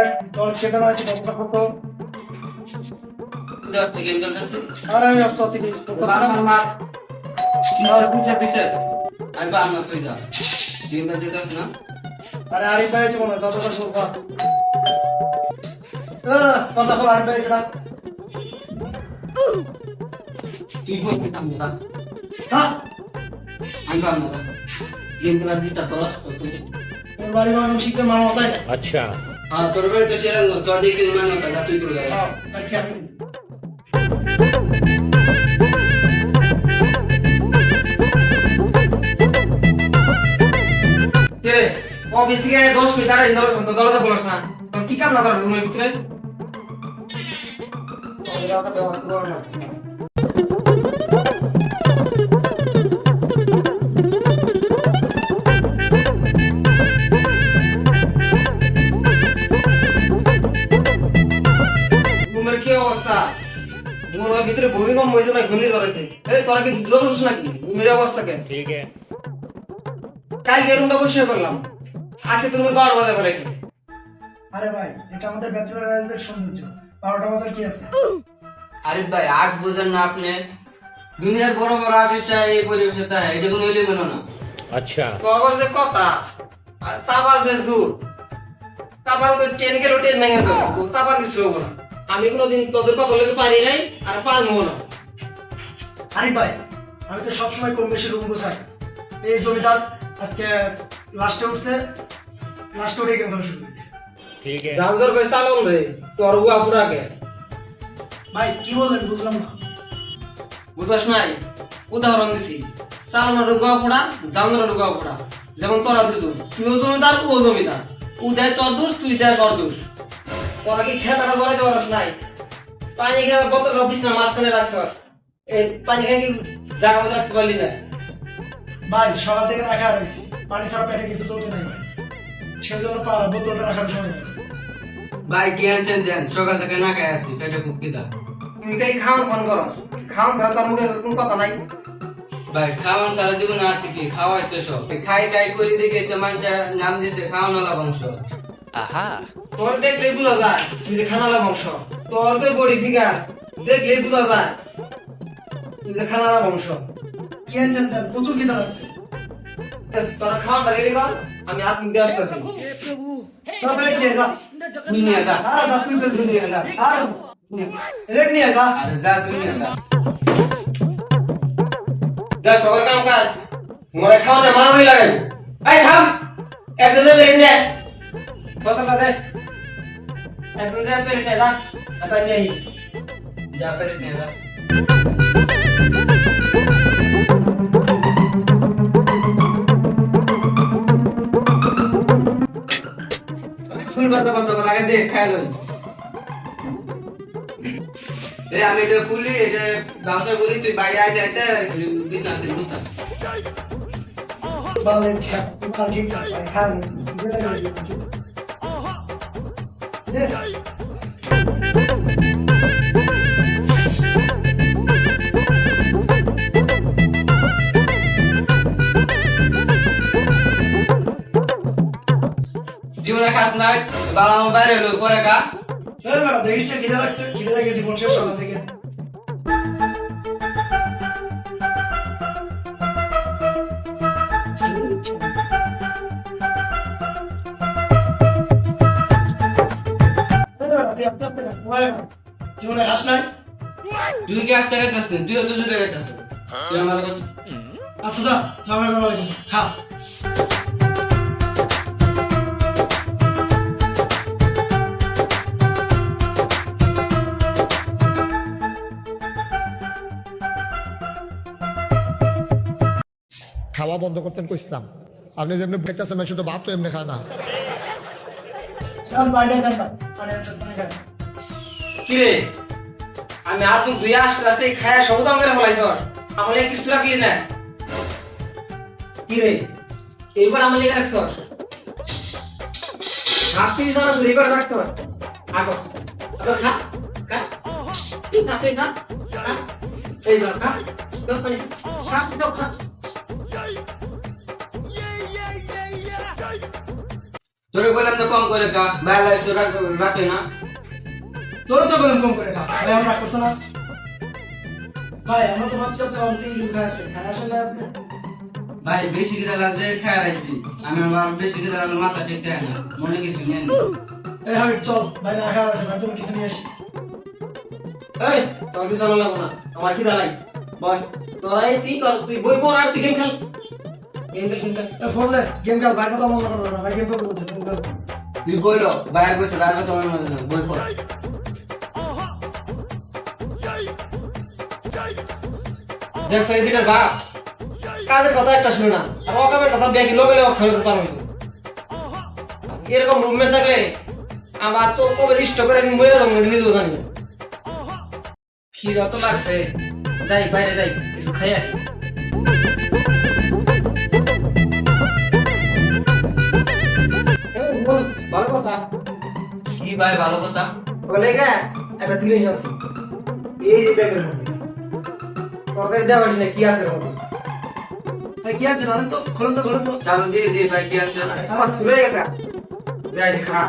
দেখ তোর চেতনা আছে কতটা কত দশটা গেম খেলতেছি আর আমি আসতে থেকে মার পিছে পিছে আমি বাম না কই যা গেম খেলতে যাস না আরে আরিফ ভাই জীবন ততটা শুনবা কথা বল আরিফ ভাই স্যার তুই বলবি না হ্যাঁ আমি বাম না গেম খেলার দিকটা বলস তুই তোর বাড়ি মানুষ শিখতে মানো তাই না अच्छा হ্যাঁ তোর বাড়ি তো সেরা তো দেখি মানে কথা তুই করে যা হ্যাঁ আচ্ছা আমি কে অফিস থেকে 10 মিনিট আগে দরজা খোলাস না তোর কি কাম না কর রুমের ভিতরে রুমের কি অবস্থা রুমের ভিতরে ভূমিকম্প হয়েছে না ঘূর্ণি ধরেছে এই তোরা কি যুদ্ধ করছিস নাকি রুমের অবস্থা কেন ठीक है কালকে রুমটা পরিষ্কার করলাম আজকে তুমি 12 বাজে করে রেখে আরে ভাই এটা আমাদের ব্যাচেলর লাইফের সৌন্দর্য 12টা বাজার কি আছে আরিফ ভাই আট বুঝেন না আপনি দুনিয়ার বড় বড় আর্টিস্ট এই পরিবেশে তাই এটা কোনো এলিমেন্ট না अच्छा তোর যে কথা আর তাবার যে জোর তাবার তো ট্রেন গেল ট্রেন ভেঙে গেল তাবার কিছু হবো না আমি কোনোদিন তোদের কথা বলতে পারি নাই আর পারবো না আরিফ ভাই আমি তো সবসময় কম বেশি রুম গোছাই এই জমিদার আজকে লাস্টে উঠছে লাস্টে উঠে গেম খেলা শুরু করেছে ठीक है জানজর ভাই চালন রে তোর বুয়া পুরাকে ভাই কি বললেন বুঝলাম না বুঝাস নাই উদাহরণ দিছি চালনের রুগা পড়া জানজর রুগা পড়া যেমন তোরা দুজন তুইও জমিদার ও জমিদার ও দেয় তোর দোষ তুই দেয় তোর দোষ তোরা কি খেতাটা ধরে দেওয়ার নাই পানি খেয়ে বোতল বিছনা মাঝখানে রাখছ এই পানি খেয়ে কি জায়গা মতো রাখতে পারলি না ভাই সকাল থেকে রাখা রয়েছে পানি ছাড়া পেটে কিছু চলছে নাই ভাই সেজন্য বোতলটা রাখার সময় নেই। ভাই কি আনছেন দেন সকাল থেকে না খাই আসছি পেটে খুব খিদা তুমি খালি খাওয়ান ফোন করো খাওয়ান ছাড়া তোর মুখে কোনো কথা নাই ভাই খাওয়ান সারা জীবন আছে কি খাওয়াই তো সব খাই খাই করি দেখে তো মানুষ নাম দিয়েছে খাওয়ানোলা বংশ তোর দেখলে বোঝা যায় তুই যে খানালা বংশ তোর তো বড়ি ফিগার দেখলে বোঝা যায় তুই যে খানালা বংশ কি আনছেন দেন প্রচুর খিদা লাগছে তোরা খাওয়াটা রেডি কর আমি হাত মুখ দিয়ে আসতেছি তোরা প্লেট নিয়ে যা তুই নিয়ে যা আর দা তুই বের নিয়ে যা আর রেড নিয়ে যা আরে যা তুই নিয়ে যা যা সবার কাম কাজ মোরে খাওয়াতে মারামারি লাগাই এই থাম একজন রেডি নে বোতলটা দে একজন যা প্লেট নিয়ে যা আপনি নিয়ে আই যা পেরে নিয়ে যা শুন কথা বন্ধ কর আগে দে খাই লই আমি এটা খুলি এটা ব্যবসা করি তুই বাইরে আইতে আইতে বিছানাতে বুঝা বালে খেত বালে খেত খান জীবনে খাস নাই বাবা মা বাইরে হলো পরে গা এই বড় দেখিস না খিদা লাগছে খিদা লাগে জীবন শেষ সকাল থেকে জীবনে হাস নাই তুই কি আসতে গেছিস তুই তো জুড়ে গেছিস তুই আমার কথা আচ্ছা যা ঝগড়া করা লাগবে খা খাওয়া বন্ধ করতেন কইছিলাম আপনি যেমনি বেচাচ্ছেন মানুষ তো ভাত তো এমনি খায় না চল বাইরে যান আরে সত্যি খাই কি রে আমি আর তুই দুই আসতে আসতে খায়া সবদাম করে ফলাইছ আমলে কিছু রাখলি না কি রে এইবার আমলে রাখছ হাতে যারা চুরি করে রাখছ আগো আগো খা খা তুই না তুই না খা। এই যা খা তো পানি খা তো খা তোরে বললাম তো কম করে খা, বাইরে লাগছে রাখে না। তোর তো বললাম কম করে খা, ভাই আমরা করছে না। ভাই আমরা তো ভাবছি আপনি অন্তিম কিছু খাওয়াচ্ছেন, খায় আসেন না আপনি। ভাই বেশি খিদা লাগছে খেয়ে রাখছি, আমি আমার বেশি খিদা লাগলে মাথা ঠিক থাকে না, মনে কিছু নেন। এই হাবিব চল, ভাই না খাওয়া আছে, ভাই তুমি কিছু নিয়ে আসি। এই তোর কিছু আনা লাগবো না, আমার খিদা নাই বয়। তোরা এই কি কর, তুই বই পড় আর তুই গেম খেল। গেম খেল। ফোন লে, গেম খেল, ভাই কথা মনে করো না, ভাই গেম খেলতে বলছে, তুমি খেল। তুই বইলো বাইরে বসে বাইরে কথা মনে হয় না, বই পড়। দেখ সাইদিনের বাপ কাজের কথা একটা শুনে না, আর অকামের কথা ব্যাগি লোক এলে অক্ষরের পার হইতো। এরকম মুভমেন্ট থাকলে আমার তো কবে রিস্ট করে আমি মরে যাবো নিজেও জানি না। খিদা তো লাগছে, যাই বাইরে যাই কিছু খাই আসি। ভালো কথা কি ভাই ভালো কথা? বলে গা একটা জিনিস আছে এই যে ব্যাগের মধ্যে তরকারি দেওয়া না কি আছে ওর মধ্যে? ভাই কি আছে জানেন তো? খোলেন তো চালু দিয়ে দিয়ে ভাই কি আছে? আমার চলে গেছে যাই খা